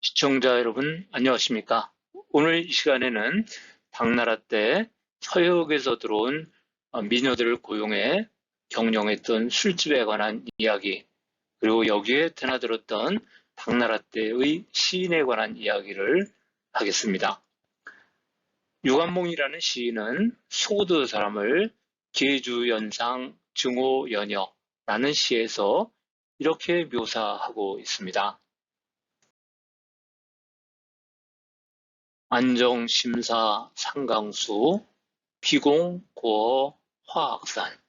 시청자 여러분, 안녕하십니까? 오늘 이 시간에는 당나라 때 서역에서 들어온 미녀들을 고용해 경영했던 술집에 관한 이야기, 그리고 여기에 드나들었던 당나라 때의 시인에 관한 이야기를 하겠습니다. 유관몽이라는 시인은 소드 사람을 계주연상 증오연여라는 시에서 이렇게 묘사하고 있습니다. 안정, 심사, 상강수, 비공, 고어, 화학산.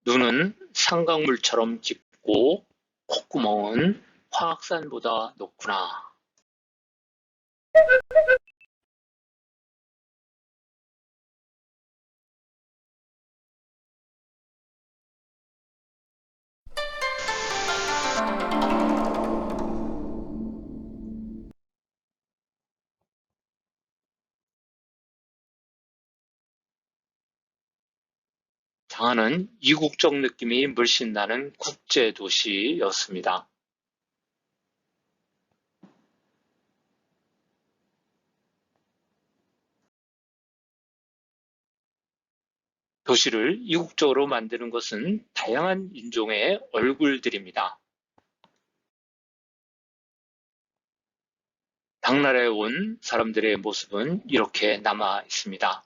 눈은 상강물처럼 깊고 콧구멍은 화학산보다 높구나. 장안은 이국적 느낌이 물씬 나는 국제도시였습니다. 도시를 이국적으로 만드는 것은 다양한 인종의 얼굴들입니다. 당나라에 온 사람들의 모습은 이렇게 남아 있습니다.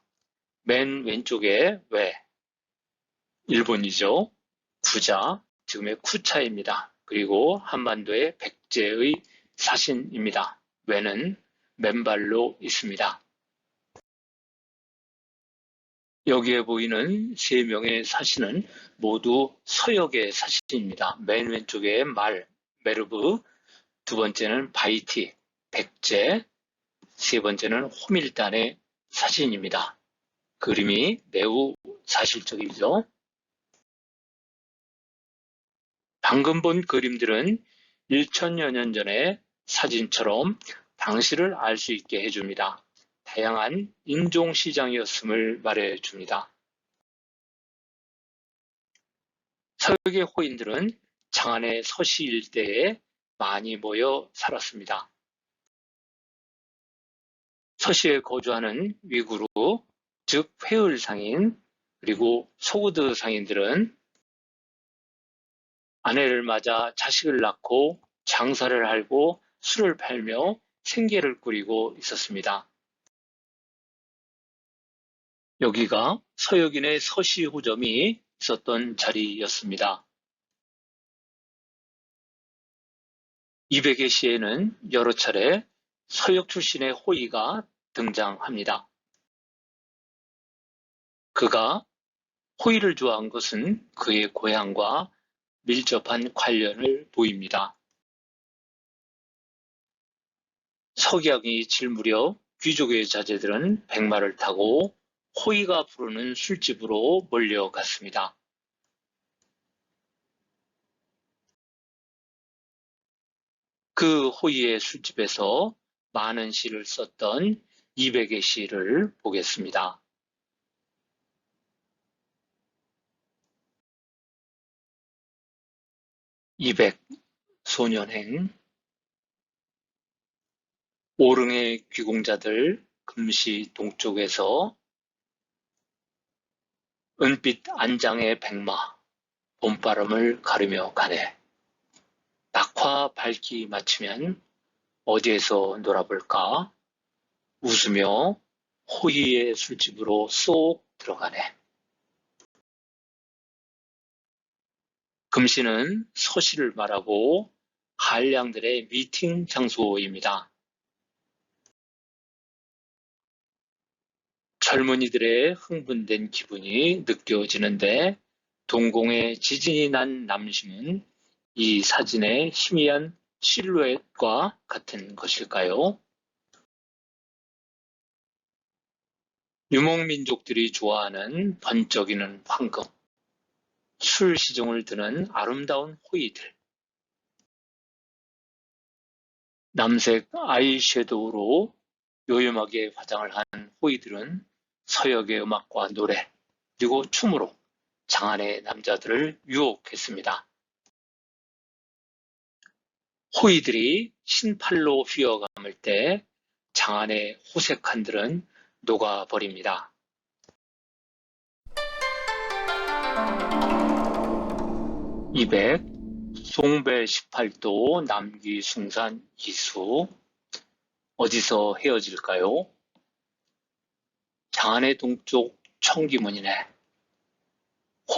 맨 왼쪽에 외, 일본이죠. 구자, 지금의 쿠차입니다. 그리고 한반도의 백제의 사신입니다. 외는 맨발로 있습니다. 여기에 보이는 세 명의 사신은 모두 서역의 사신입니다. 맨 왼쪽에 말, 메르브, 두 번째는 바이티, 백제, 세 번째는 호밀단의 사신입니다. 그림이 매우 사실적이죠. 방금 본 그림들은 1000여 년 전의 사진처럼 당시를 알 수 있게 해줍니다. 다양한 인종시장이었음을 말해줍니다. 서역의 호인들은 장안의 서시 일대에 많이 모여 살았습니다. 서시에 거주하는 위구르, 즉 회을 상인, 그리고 소그드 상인들은 아내를 맞아 자식을 낳고 장사를 하고 술을 팔며 생계를 꾸리고 있었습니다. 여기가 서역인의 서시호점이 있었던 자리였습니다. 200의 시에는 여러 차례 서역 출신의 호의가 등장합니다. 그가 호의를 좋아한 것은 그의 고향과 밀접한 관련을 보입니다. 석양이 질 무렵 귀족의 자제들은 백마를 타고 호의가 부르는 술집으로 몰려갔습니다. 그 호의의 술집에서 많은 시를 썼던 200의 시를 보겠습니다. 200. 소년행. 오릉의 귀공자들 금시 동쪽에서 은빛 안장의 백마 봄바람을 가르며 가네. 낙화 밝기 마치면 어디에서 놀아볼까? 웃으며 호의의 술집으로 쏙 들어가네. 금시는 서시를 말하고 한량들의 미팅 장소입니다. 젊은이들의 흥분된 기분이 느껴지는데 동공에 지진이 난 남심은 이 사진의 희미한 실루엣과 같은 것일까요? 유목민족들이 좋아하는 번쩍이는 황금, 술 시중을 드는 아름다운 호이들, 남색 아이섀도우로 요염하게 화장을 한 호이들은 서역의 음악과 노래, 그리고 춤으로 장안의 남자들을 유혹했습니다. 호의들이 신팔로 휘어감을 때 장안의 호색한들은 녹아버립니다. 200. 송배 18도 남귀숭산 이수. 어디서 헤어질까요? 장안의 동쪽 청기문이네.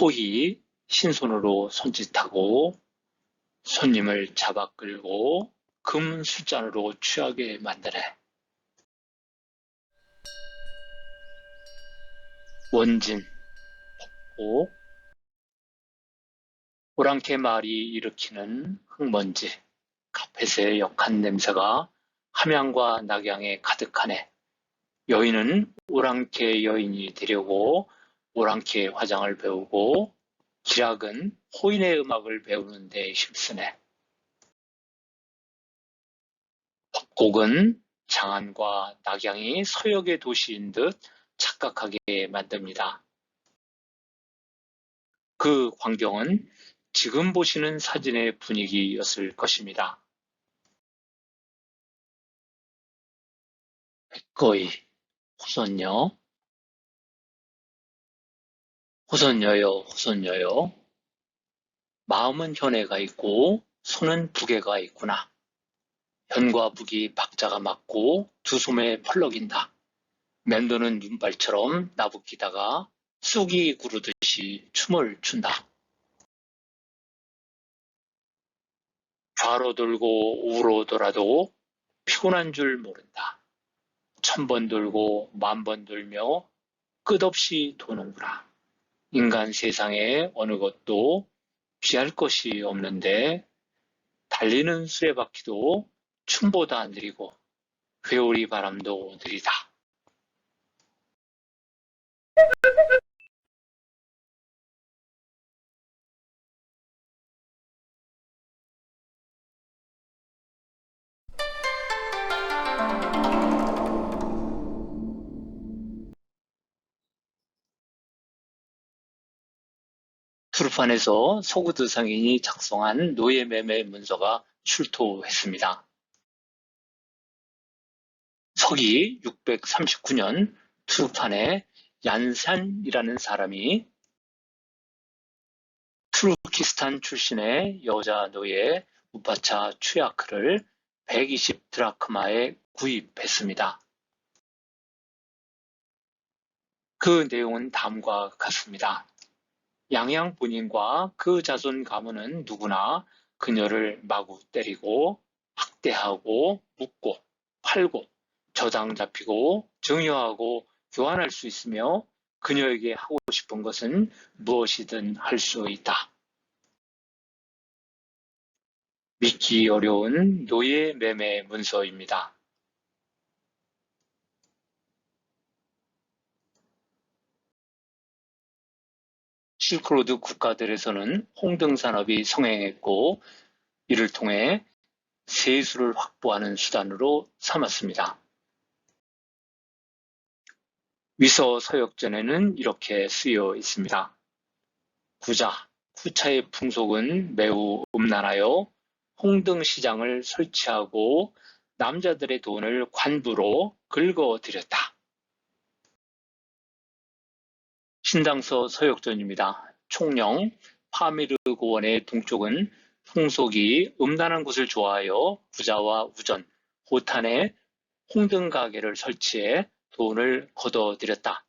호의 신손으로 손짓하고 손님을 잡아 끌고 금 술잔으로 취하게 만드네. 원진, 복, 오랑캐 말이 일으키는 흙먼지, 카펫의 역한 냄새가 함양과 낙양에 가득하네. 여인은 오랑캐 여인이 되려고 오랑캐 화장을 배우고 기락은 호인의 음악을 배우는 데 힘쓰네. 벚곡은 장안과 낙양이 서역의 도시인 듯 착각하게 만듭니다. 그 광경은 지금 보시는 사진의 분위기였을 것입니다. 백거이, 호선여, 호선여여, 호선여여. 마음은 현에가 있고 손은 부계가 있구나. 현과 북이 박자가 맞고 두 손에 펄럭인다. 맴도는 눈발처럼 나부끼다가 쑥이 구르듯이 춤을 춘다. 좌로 돌고 우로 돌아도 피곤한 줄 모른다. 1000번 돌고 10,000번 돌며 끝없이 도는구나. 인간 세상에 어느 것도 피할 것이 없는데 달리는 수레바퀴도 춤보다 느리고 회오리 바람도 느리다. 투르판에서 소구드 상인이 작성한 노예매매 문서가 출토했습니다. 서기 639년 투르판에 얀산이라는 사람이 투르키스탄 출신의 여자 노예 우파차 추야크를 120 드라크마에 구입했습니다. 그 내용은 다음과 같습니다. 양양 본인과 그 자손 가문은 누구나 그녀를 마구 때리고 학대하고 묶고 팔고 저당 잡히고 증여하고 교환할 수 있으며 그녀에게 하고 싶은 것은 무엇이든 할 수 있다. 믿기 어려운 노예 매매 문서입니다. 실크로드 국가들에서는 홍등 산업이 성행했고 이를 통해 세수를 확보하는 수단으로 삼았습니다. 위서 서역전에는 이렇게 쓰여 있습니다. 구자, 구차의 풍속은 매우 음란하여 홍등 시장을 설치하고 남자들의 돈을 관부로 긁어들였다. 신당서 서역전입니다. 총령 파미르 고원의 동쪽은 풍속이 음란한 곳을 좋아하여 부자와 우전, 호탄에 홍등 가게를 설치해 돈을 걷어들였다.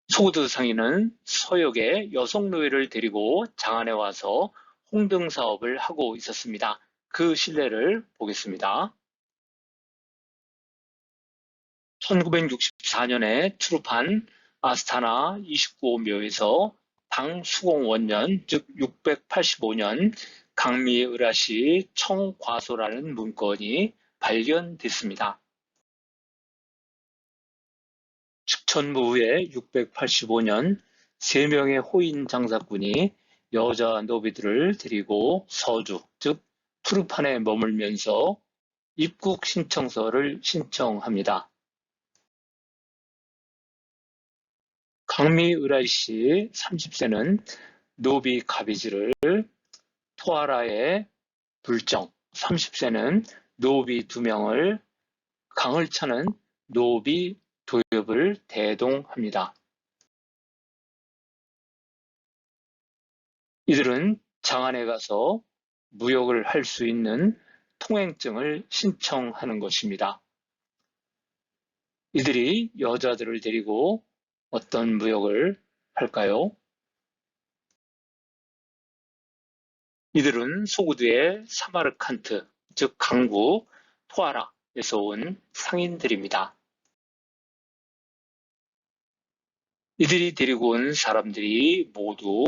소구드 상인은 서역에 여성 노예를 데리고 장안에 와서 홍등 사업을 하고 있었습니다. 그 실례를 보겠습니다. 1964년에 투르판 아스타나 29묘에서 당수공원년 즉 685년 강미의라시 청과소라는 문건이 발견됐습니다. 측천무후에 685년 3명의 호인 장사꾼이 여자 노비들을 데리고 서주 즉 투르판에 머물면서 입국 신청서를 신청합니다. 강미의라이씨 30세는 노비 가비지를, 토아라의 불정 30세는 노비 2명을, 강을 차는 노비 도엽을 대동합니다. 이들은 장안에 가서 무역을 할 수 있는 통행증을 신청하는 것입니다. 이들이 여자들을 데리고 어떤 무역을 할까요? 이들은 소구드의 사마르칸트, 즉 강국 토아라에서 온 상인들입니다. 이들이 데리고 온 사람들이 모두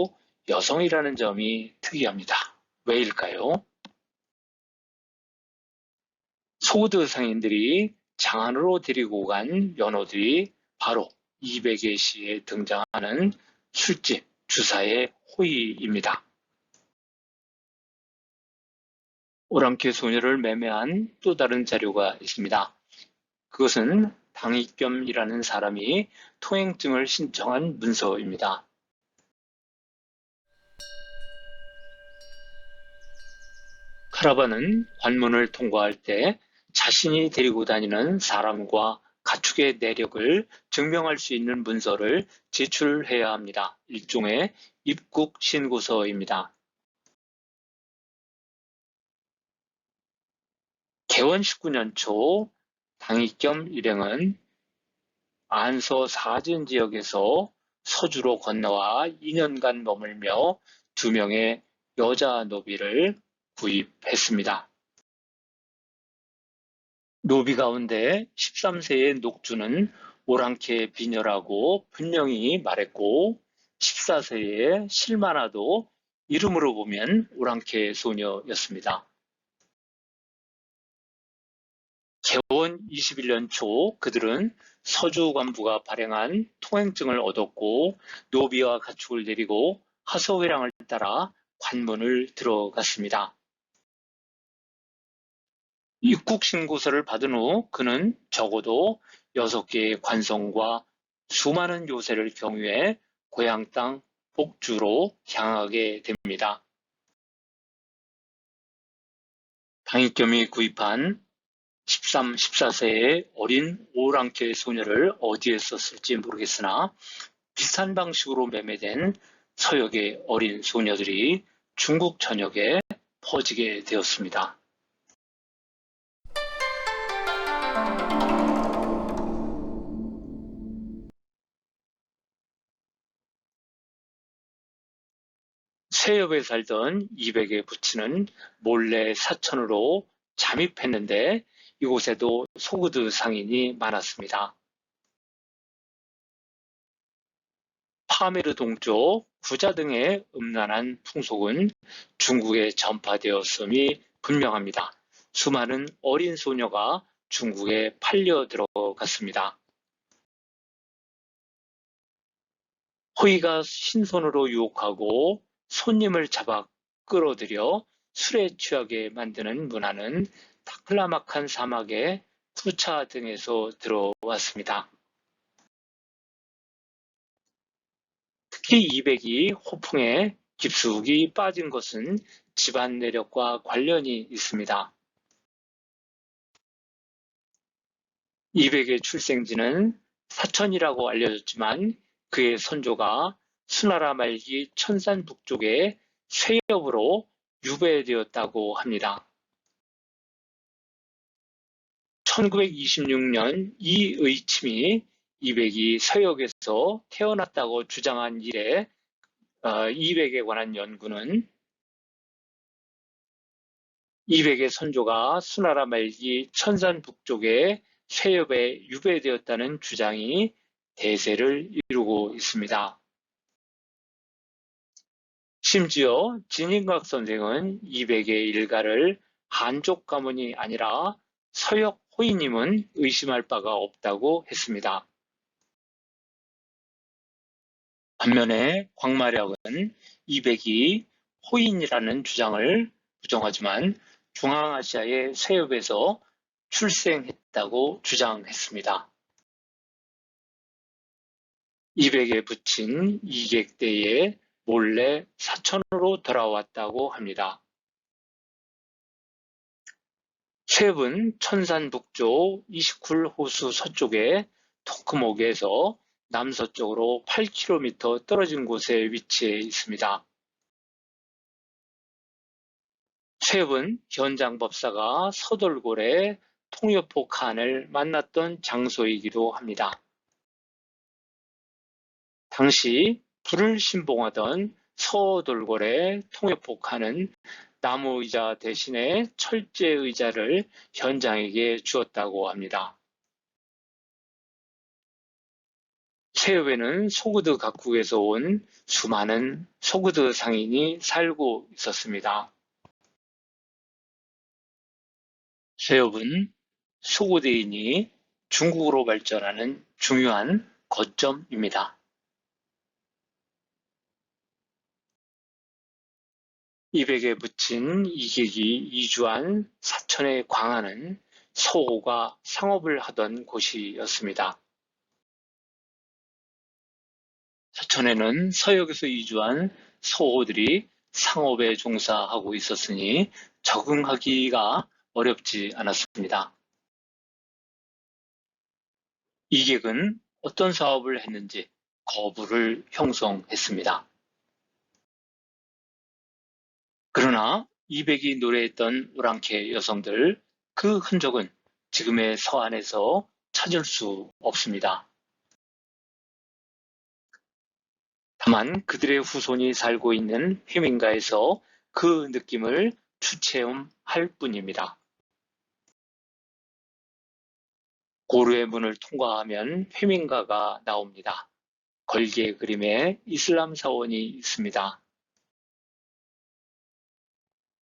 여성이라는 점이 특이합니다. 왜일까요? 소구드 상인들이 장안으로 데리고 간 연호들이 바로 이백의 시에 등장하는 술집 주사의 호의입니다. 오랑캐 소녀를 매매한 또 다른 자료가 있습니다. 그것은 당익겸이라는 사람이 통행증을 신청한 문서입니다. 카라반은 관문을 통과할 때 자신이 데리고 다니는 사람과 가축의 내력을 증명할 수 있는 문서를 제출해야 합니다. 일종의 입국 신고서입니다. 개원 19년 초 당익겸 일행은 안서 사진 지역에서 서주로 건너와 2년간 머물며 2명의 여자 노비를 구입했습니다. 노비 가운데 13세의 녹주는 오랑캐 비녀라고 분명히 말했고 14세의 실마나도 이름으로 보면 오랑캐 소녀였습니다. 개원 21년 초 그들은 서주 관부가 발행한 통행증을 얻었고 노비와 가축을 데리고 하서회랑을 따라 관문을 들어갔습니다. 입국 신고서를 받은 후 그는 적어도 6개의 관성과 수많은 요새를 경유해 고향 땅 복주로 향하게 됩니다. 당익겸이 구입한 13, 14세의 어린 오랑캐 소녀를 어디에 썼을지 모르겠으나 비슷한 방식으로 매매된 서역의 어린 소녀들이 중국 전역에 퍼지게 되었습니다. 세협에 살던 이백의 부친은 몰래 사천으로 잠입했는데 이곳에도 소구드 상인이 많았습니다. 파메르 동쪽, 구자 등의 음란한 풍속은 중국에 전파되었음이 분명합니다. 수많은 어린 소녀가 중국에 팔려 들어갔습니다. 호의가 신손으로 유혹하고 손님을 잡아 끌어들여 술에 취하게 만드는 문화는 타클라마칸 사막의 쿠차 등에서 들어왔습니다. 특히 이백이 호풍에 깊숙이 빠진 것은 집안 내력과 관련이 있습니다. 이백의 출생지는 사천이라고 알려졌지만 그의 선조가 수나라 말기 천산 북쪽의 쇠엽으로 유배되었다고 합니다. 1926년 이의침이 이백이 서역에서 태어났다고 주장한 이래 이백에 관한 연구는 이백의 선조가 수나라 말기 천산 북쪽의 쇠엽에 유배되었다는 주장이 대세를 이루고 있습니다. 심지어 진인각 선생은 이백의 일가를 한족 가문이 아니라 서역 호인임은 의심할 바가 없다고 했습니다. 반면에 광마략은 이백이 호인이라는 주장을 부정하지만 중앙아시아의 세협에서 출생했다고 주장했습니다. 이백에 붙인 이객대에 몰래 사천으로 돌아왔다고 합니다. 쉐입은 천산 북쪽 이시쿨 호수 서쪽의 토크목에서 남서쪽으로 8km 떨어진 곳에 위치해 있습니다. 쉐입은 현장 법사가 서돌고래 통여포 칸을 만났던 장소이기도 합니다. 당시 불을 신봉하던 서돌고래 통여포 칸은 나무 의자 대신에 철제 의자를 현장에게 주었다고 합니다. 쉐입에는 소그드 각국에서 온 수많은 소그드 상인이 살고 있었습니다. 쉐입은 소그드인이 중국으로 발전하는 중요한 거점입니다. 이백에 붙인 이객이 이주한 사천의 광안은 서호가 상업을 하던 곳이었습니다. 사천에는 서역에서 이주한 서호들이 상업에 종사하고 있었으니 적응하기가 어렵지 않았습니다. 이객은 어떤 사업을 했는지 거부를 형성했습니다. 그러나 이백이 노래했던 오랑캐 여성들, 그 흔적은 지금의 서안에서 찾을 수 없습니다. 다만 그들의 후손이 살고 있는 회민가에서 그 느낌을 추체험할 뿐입니다. 고르의 문을 통과하면 회민가가 나옵니다. 걸개 그림에 이슬람 사원이 있습니다.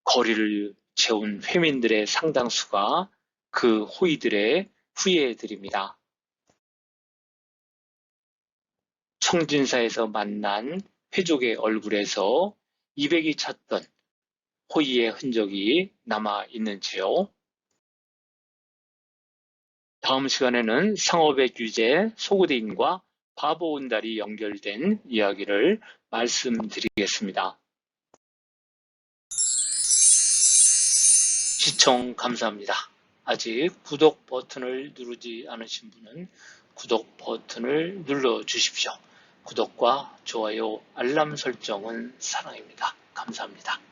거리를 채운 회민들의 상당수가 그 호위들의 후예들입니다. 청진사에서 만난 회족의 얼굴에서 이백이 찾던 호의의 흔적이 남아 있는지요. 다음 시간에는 상업의 규제, 소그대인과 바보온달이 연결된 이야기를 말씀드리겠습니다. 시청 감사합니다. 아직 구독 버튼을 누르지 않으신 분은 구독 버튼을 눌러주십시오. 구독과 좋아요, 알람 설정은 사랑입니다. 감사합니다.